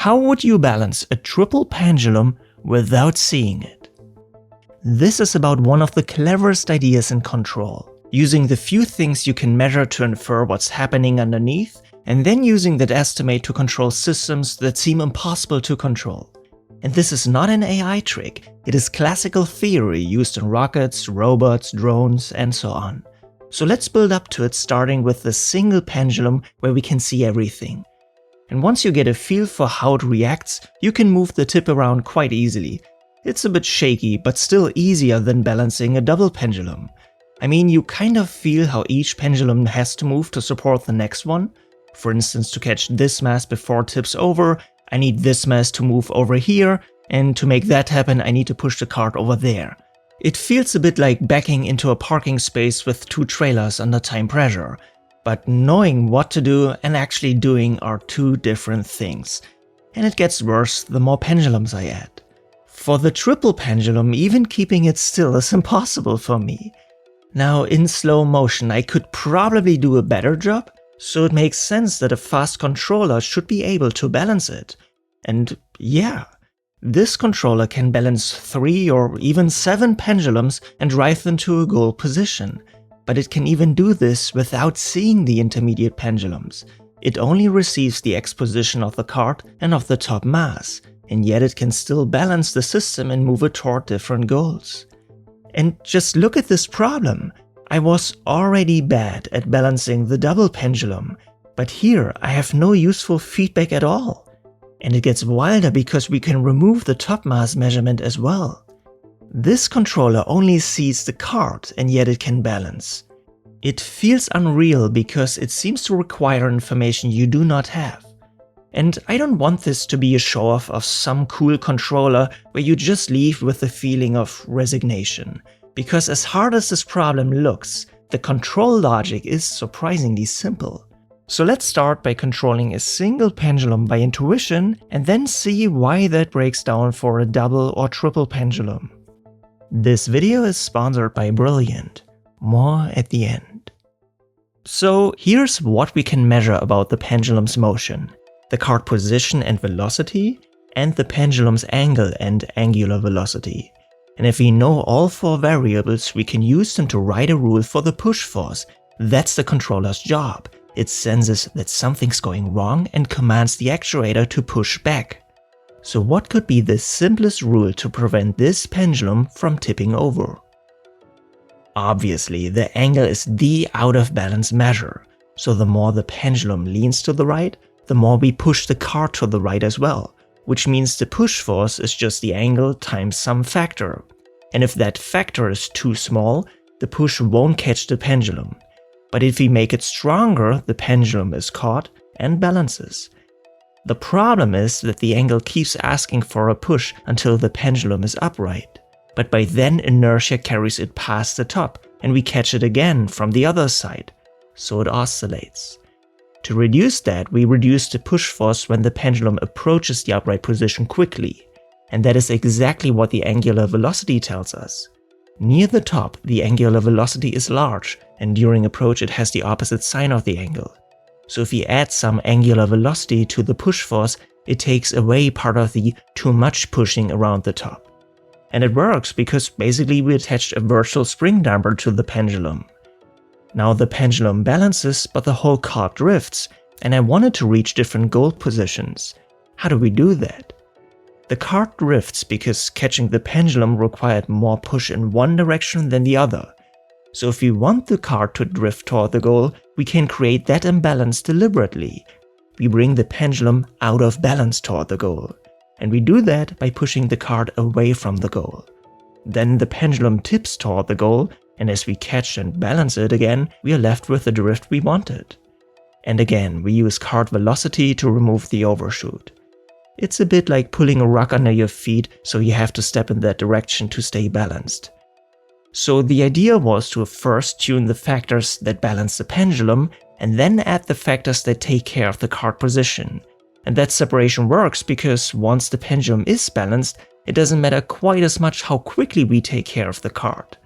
how would you balance a triple pendulum without seeing it? This is about one of the cleverest ideas in control, using the few things you can measure to infer what's happening underneath, and then using that estimate to control systems that seem impossible to control. And this is not an AI trick, it is classical theory used in rockets, robots, drones, and so on. So let's build up to it, starting with the single pendulum where we can see everything. And once you get a feel for how it reacts, you can move the tip around quite easily. It's a bit shaky, but still easier than balancing a double pendulum. I mean, you kind of feel how each pendulum has to move to support the next one. For instance, to catch this mass before it tips over, I need this mass to move over here, and to make that happen I need to push the cart over there. It feels a bit like backing into a parking space with two trailers under time pressure, but knowing what to do and actually doing are two different things. And it gets worse the more pendulums I add. For the triple pendulum, even keeping it still is impossible for me. Now in slow motion I could probably do a better job, so it makes sense that a fast controller should be able to balance it. And yeah, this controller can balance 3 or even 7 pendulums and drive them to a goal position, but it can even do this without seeing the intermediate pendulums. It only receives the exposition of the cart and of the top mass, and yet it can still balance the system and move it toward different goals. And just look at this problem. I was already bad at balancing the double pendulum, but here I have no useful feedback at all. And it gets wilder because we can remove the top mass measurement as well. This controller only sees the cart and yet it can balance. It feels unreal because it seems to require information you do not have. And I don't want this to be a show-off of some cool controller where you just leave with a feeling of resignation. Because as hard as this problem looks, the control logic is surprisingly simple. So let's start by controlling a single pendulum by intuition and then see why that breaks down for a double or triple pendulum. This video is sponsored by Brilliant. More at the end. So here's what we can measure about the pendulum's motion: the cart position and velocity, and the pendulum's angle and angular velocity. And if we know all 4 variables, we can use them to write a rule for the push force. That's the controller's job. It senses that something's going wrong and commands the actuator to push back. So what could be the simplest rule to prevent this pendulum from tipping over? Obviously, the angle is the out of balance measure. So the more the pendulum leans to the right, the more we push the cart to the right as well, which means the push force is just the angle times some factor. And if that factor is too small, the push won't catch the pendulum. But if we make it stronger, the pendulum is caught and balances. The problem is that the angle keeps asking for a push until the pendulum is upright. But by then inertia carries it past the top and we catch it again from the other side, so it oscillates. To reduce that, we reduce the push force when the pendulum approaches the upright position quickly. And that is exactly what the angular velocity tells us. Near the top, the angular velocity is large, and during approach it has the opposite sign of the angle. So if we add some angular velocity to the push force, it takes away part of the too much pushing around the top. And it works because basically we attached a virtual spring damper to the pendulum. Now the pendulum balances, but the whole cart drifts, and I wanted to reach different goal positions. How do we do that? The cart drifts because catching the pendulum required more push in one direction than the other. So if we want the cart to drift toward the goal, we can create that imbalance deliberately. We bring the pendulum out of balance toward the goal. And we do that by pushing the cart away from the goal. Then the pendulum tips toward the goal, and as we catch and balance it again, we are left with the drift we wanted. And again, we use cart velocity to remove the overshoot. It's a bit like pulling a rock under your feet, so you have to step in that direction to stay balanced. So the idea was to first tune the factors that balance the pendulum, and then add the factors that take care of the cart position. And that separation works because once the pendulum is balanced, it doesn't matter quite as much how quickly we take care of the cart.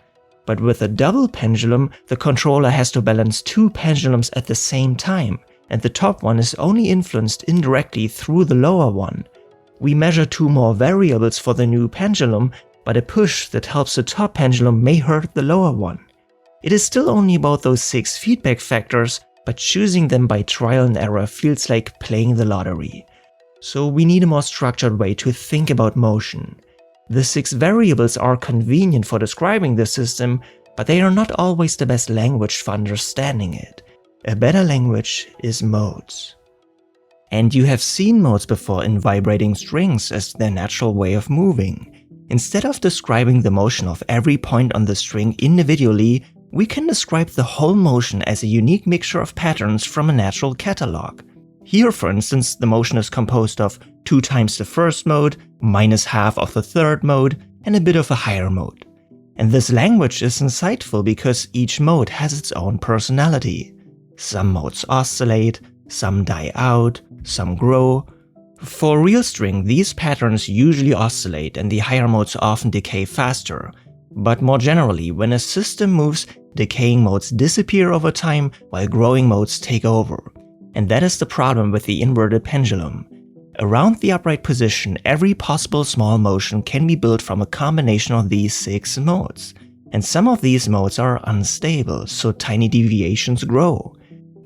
But with a double pendulum, the controller has to balance 2 pendulums at the same time, and the top one is only influenced indirectly through the lower one. We measure 2 more variables for the new pendulum, but a push that helps the top pendulum may hurt the lower one. It is still only about those 6 feedback factors, but choosing them by trial and error feels like playing the lottery. So we need a more structured way to think about motion. The 6 variables are convenient for describing the system, but they are not always the best language for understanding it. A better language is modes. And you have seen modes before in vibrating strings as their natural way of moving. Instead of describing the motion of every point on the string individually, we can describe the whole motion as a unique mixture of patterns from a natural catalog. Here, for instance, the motion is composed of 2 times the first mode, minus half of the third mode, and a bit of a higher mode. And this language is insightful because each mode has its own personality. Some modes oscillate, some die out, some grow. For a real string, these patterns usually oscillate and the higher modes often decay faster. But more generally, when a system moves, decaying modes disappear over time while growing modes take over. And that is the problem with the inverted pendulum. Around the upright position, every possible small motion can be built from a combination of these 6 modes. And some of these modes are unstable, so tiny deviations grow.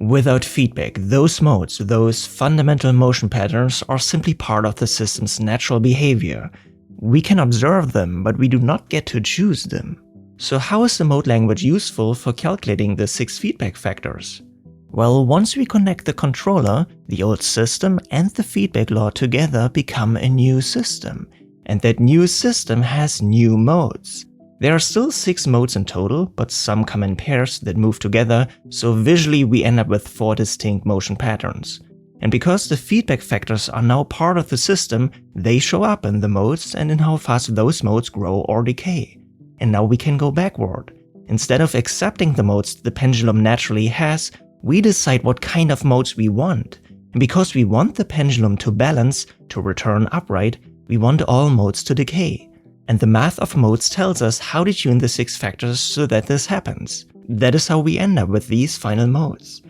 Without feedback, those modes, those fundamental motion patterns, are simply part of the system's natural behavior. We can observe them, but we do not get to choose them. So how is the mode language useful for calculating the 6 feedback factors? Well, once we connect the controller, the old system and the feedback law together become a new system. And that new system has new modes. There are still 6 modes in total, but some come in pairs that move together, so visually we end up with 4 distinct motion patterns. And because the feedback factors are now part of the system, they show up in the modes and in how fast those modes grow or decay. And now we can go backward. Instead of accepting the modes the pendulum naturally has, we decide what kind of modes we want. And because we want the pendulum to balance, to return upright, we want all modes to decay. And the math of modes tells us how to tune the 6 factors so that this happens. That is how we end up with these final modes.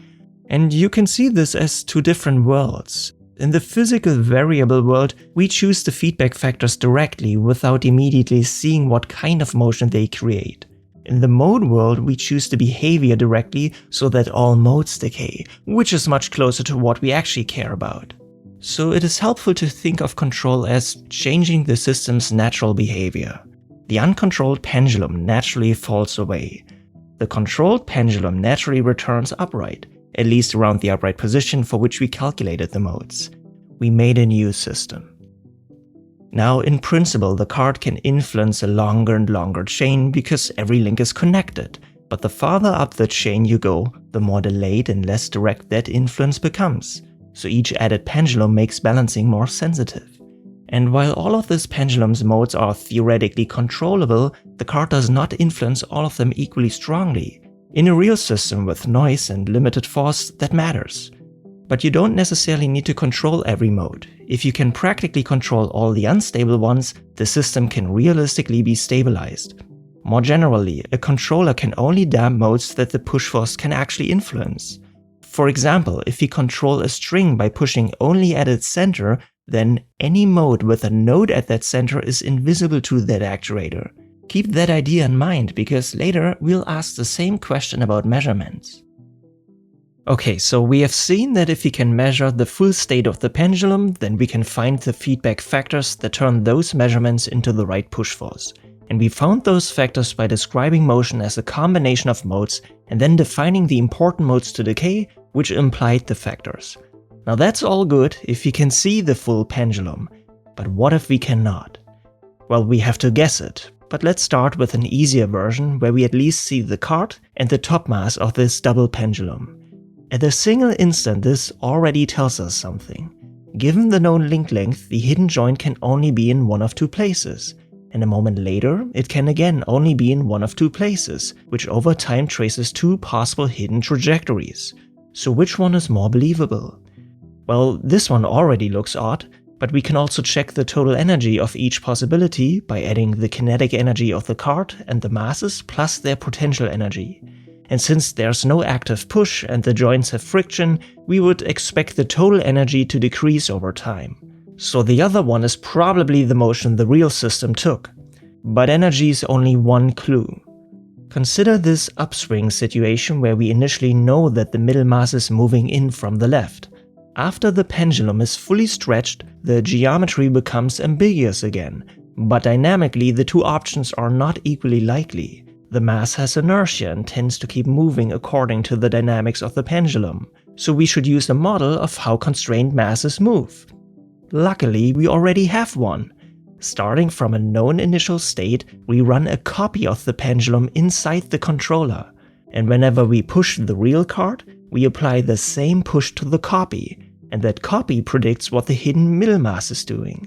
And you can see this as 2 different worlds. In the physical variable world, we choose the feedback factors directly without immediately seeing what kind of motion they create. In the mode world, we choose the behavior directly so that all modes decay, which is much closer to what we actually care about. So it is helpful to think of control as changing the system's natural behavior. The uncontrolled pendulum naturally falls away. The controlled pendulum naturally returns upright, at least around the upright position for which we calculated the modes. We made a new system. Now, in principle, the card can influence a longer and longer chain because every link is connected, but the farther up the chain you go, the more delayed and less direct that influence becomes. So each added pendulum makes balancing more sensitive. And while all of this pendulum's modes are theoretically controllable, the card does not influence all of them equally strongly. In a real system with noise and limited force, that matters. But you don't necessarily need to control every mode. If you can practically control all the unstable ones, the system can realistically be stabilized. More generally, a controller can only damp modes that the push force can actually influence. For example, if we control a string by pushing only at its center, then any mode with a node at that center is invisible to that actuator. Keep that idea in mind, because later we'll ask the same question about measurements. Okay, so we have seen that if we can measure the full state of the pendulum, then we can find the feedback factors that turn those measurements into the right push force. And we found those factors by describing motion as a combination of modes and then defining the important modes to decay, which implied the factors. Now that's all good if we can see the full pendulum, but what if we cannot? Well, we have to guess it, but let's start with an easier version where we at least see the card and the top mass of this double pendulum. At a single instant, this already tells us something. Given the known link length, the hidden joint can only be in one of 2 places, and a moment later, it can again only be in one of 2 places, which over time traces 2 possible hidden trajectories. So which one is more believable? Well, this one already looks odd, but we can also check the total energy of each possibility by adding the kinetic energy of the card and the masses plus their potential energy. And since there's no active push and the joints have friction, we would expect the total energy to decrease over time. So the other one is probably the motion the real system took. But energy is only one clue. Consider this upswing situation where we initially know that the middle mass is moving in from the left. After the pendulum is fully stretched, the geometry becomes ambiguous again, but dynamically the two options are not equally likely. The mass has inertia and tends to keep moving according to the dynamics of the pendulum, so we should use a model of how constrained masses move. Luckily, we already have one. Starting from a known initial state, we run a copy of the pendulum inside the controller, and whenever we push the real card, we apply the same push to the copy, and that copy predicts what the hidden middle mass is doing.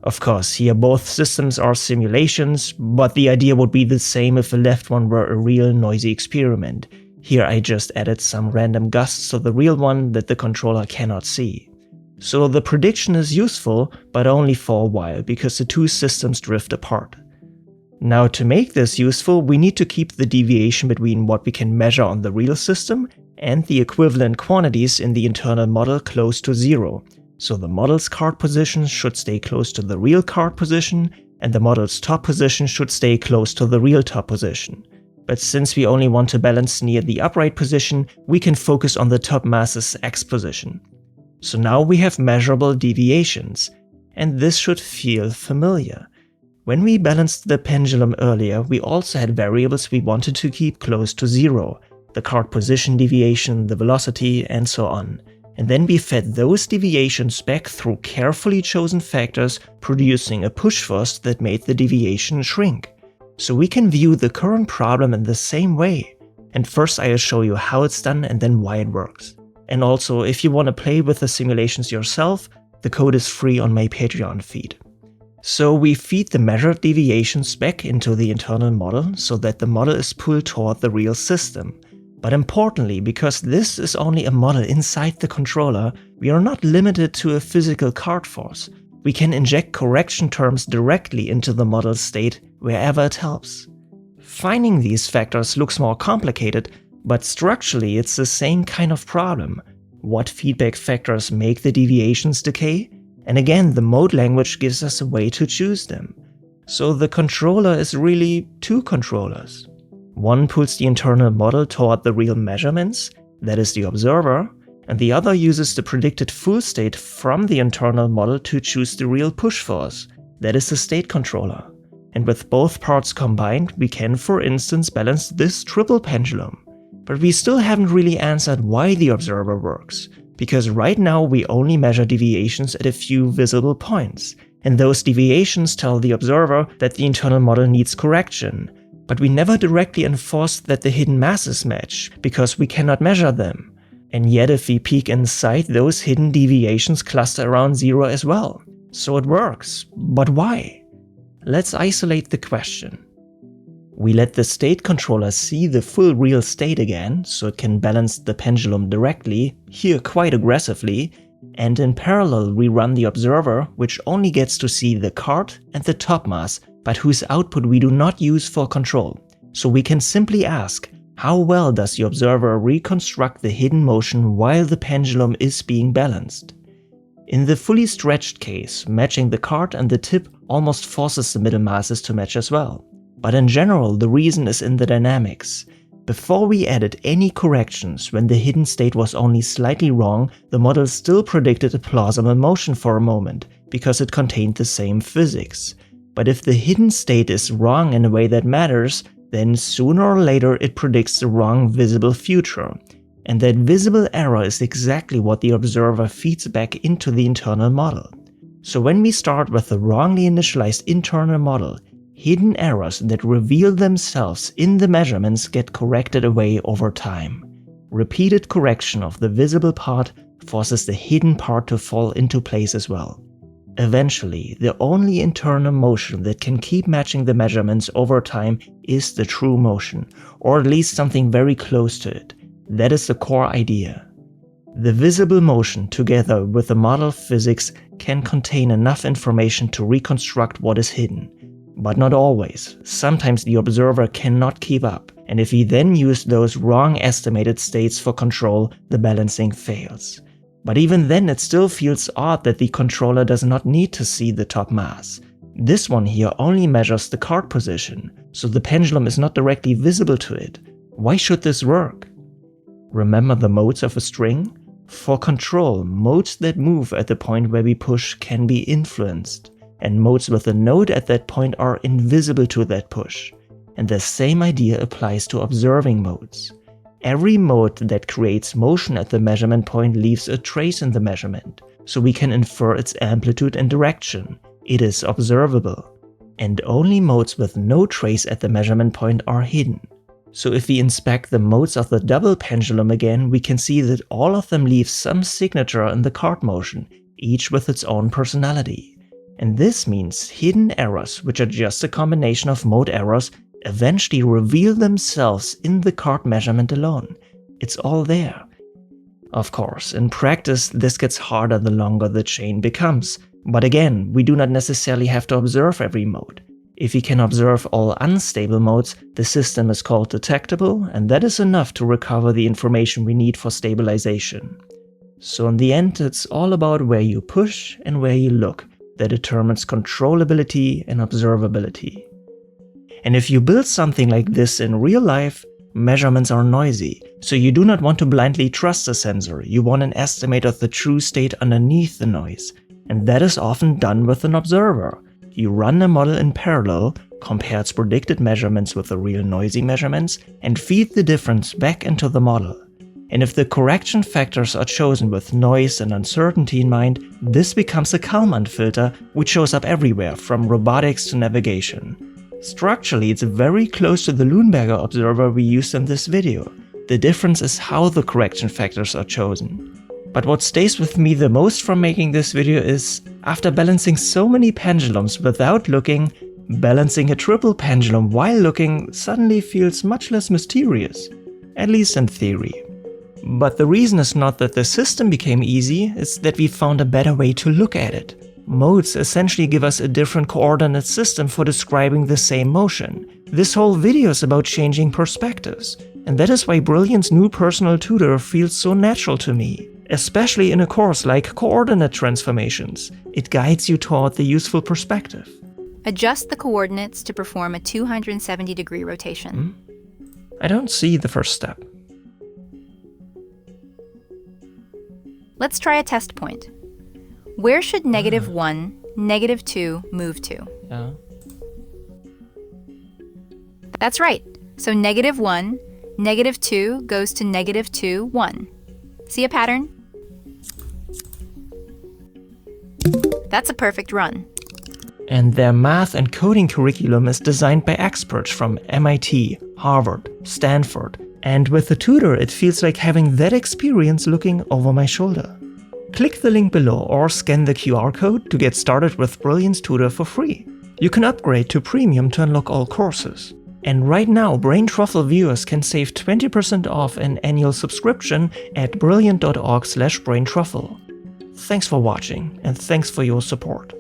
Of course, here both systems are simulations, but the idea would be the same if the left one were a real noisy experiment. Here I just added some random gusts to the real one that the controller cannot see. So the prediction is useful, but only for a while, because the two systems drift apart. Now, to make this useful, we need to keep the deviation between what we can measure on the real system and the equivalent quantities in the internal model close to zero. So the model's card position should stay close to the real card position, and the model's top position should stay close to the real top position. But since we only want to balance near the upright position, we can focus on the top mass's x position. So now we have measurable deviations, and this should feel familiar. When we balanced the pendulum earlier, we also had variables we wanted to keep close to zero, the card position deviation, the velocity, and so on. And then we fed those deviations back through carefully chosen factors, producing a push force that made the deviation shrink. So we can view the current problem in the same way. And first I'll show you how it's done and then why it works. And also, if you want to play with the simulations yourself, the code is free on my Patreon feed. So we feed the measured deviations back into the internal model so that the model is pulled toward the real system. But importantly, because this is only a model inside the controller, we are not limited to a physical card force. We can inject correction terms directly into the model state wherever it helps. Finding these factors looks more complicated, but structurally it's the same kind of problem. What feedback factors make the deviations decay? And again, the mode language gives us a way to choose them. So the controller is really two controllers. One pulls the internal model toward the real measurements, that is the observer, and the other uses the predicted full state from the internal model to choose the real push force, that is the state controller. And with both parts combined, we can, for instance, balance this triple pendulum. But we still haven't really answered why the observer works, because right now we only measure deviations at a few visible points, and those deviations tell the observer that the internal model needs correction. But we never directly enforce that the hidden masses match, because we cannot measure them. And yet if we peek inside, those hidden deviations cluster around zero as well. So it works. But why? Let's isolate the question. We let the state controller see the full real state again, so it can balance the pendulum directly, here quite aggressively, and in parallel we run the observer, which only gets to see the card and the top mass, but whose output we do not use for control. So we can simply ask, how well does the observer reconstruct the hidden motion while the pendulum is being balanced? In the fully stretched case, matching the card and the tip almost forces the middle masses to match as well. But in general, the reason is in the dynamics. Before we added any corrections, when the hidden state was only slightly wrong, the model still predicted a plausible motion for a moment, because it contained the same physics. But if the hidden state is wrong in a way that matters, then sooner or later it predicts the wrong visible future. And that visible error is exactly what the observer feeds back into the internal model. So when we start with the wrongly initialized internal model, hidden errors that reveal themselves in the measurements get corrected away over time. Repeated correction of the visible part forces the hidden part to fall into place as well. Eventually, the only internal motion that can keep matching the measurements over time is the true motion, or at least something very close to it. That is the core idea. The visible motion, together with the model physics, can contain enough information to reconstruct what is hidden. But not always. Sometimes the observer cannot keep up, and if we then use those wrong estimated states for control, the balancing fails. But even then it still feels odd that the controller does not need to see the top mass. This one here only measures the card position, so the pendulum is not directly visible to it. Why should this work? Remember the modes of a string? For control, modes that move at the point where we push can be influenced, and modes with a node at that point are invisible to that push. And the same idea applies to observing modes. Every mode that creates motion at the measurement point leaves a trace in the measurement, so we can infer its amplitude and direction. It is observable. And only modes with no trace at the measurement point are hidden. So if we inspect the modes of the double pendulum again, we can see that all of them leave some signature in the card motion, each with its own personality. And this means hidden errors, which are just a combination of mode errors, eventually reveal themselves in the card measurement alone. It's all there. Of course, in practice this gets harder the longer the chain becomes, but again, we do not necessarily have to observe every mode. If we can observe all unstable modes, the system is called detectable, and that is enough to recover the information we need for stabilization. So in the end, it's all about where you push and where you look that determines controllability and observability. And if you build something like this in real life, measurements are noisy, so you do not want to blindly trust a sensor. You want an estimate of the true state underneath the noise, and that is often done with an observer. You run a model in parallel, compare its predicted measurements with the real noisy measurements, and feed the difference back into the model. And if the correction factors are chosen with noise and uncertainty in mind, this becomes a Kalman filter which shows up everywhere, from robotics to navigation. Structurally, it's very close to the Lüneberger observer we used in this video. The difference is how the correction factors are chosen. But what stays with me the most from making this video is, after balancing so many pendulums without looking, balancing a triple pendulum while looking suddenly feels much less mysterious, at least in theory. But the reason is not that the system became easy, it's that we found a better way to look at it. Modes essentially give us a different coordinate system for describing the same motion. This whole video is about changing perspectives, and that is why Brilliant's new personal tutor feels so natural to me. Especially in a course like coordinate transformations, it guides you toward the useful perspective. Adjust the coordinates to perform a 270-degree rotation. I don't see the first step. Let's try a test point. Where should -1, -2 move to? Yeah. That's right. So -1, -2 goes to -2, 1. See a pattern? That's a perfect run. And their math and coding curriculum is designed by experts from MIT, Harvard, Stanford, and with the tutor it feels like having that experience looking over my shoulder. Click the link below or scan the QR code to get started with Brilliant's tutor for free. You can upgrade to Premium to unlock all courses. And right now, Brain Truffle viewers can save 20% off an annual subscription at brilliant.org/braintruffle. Thanks for watching, and thanks for your support.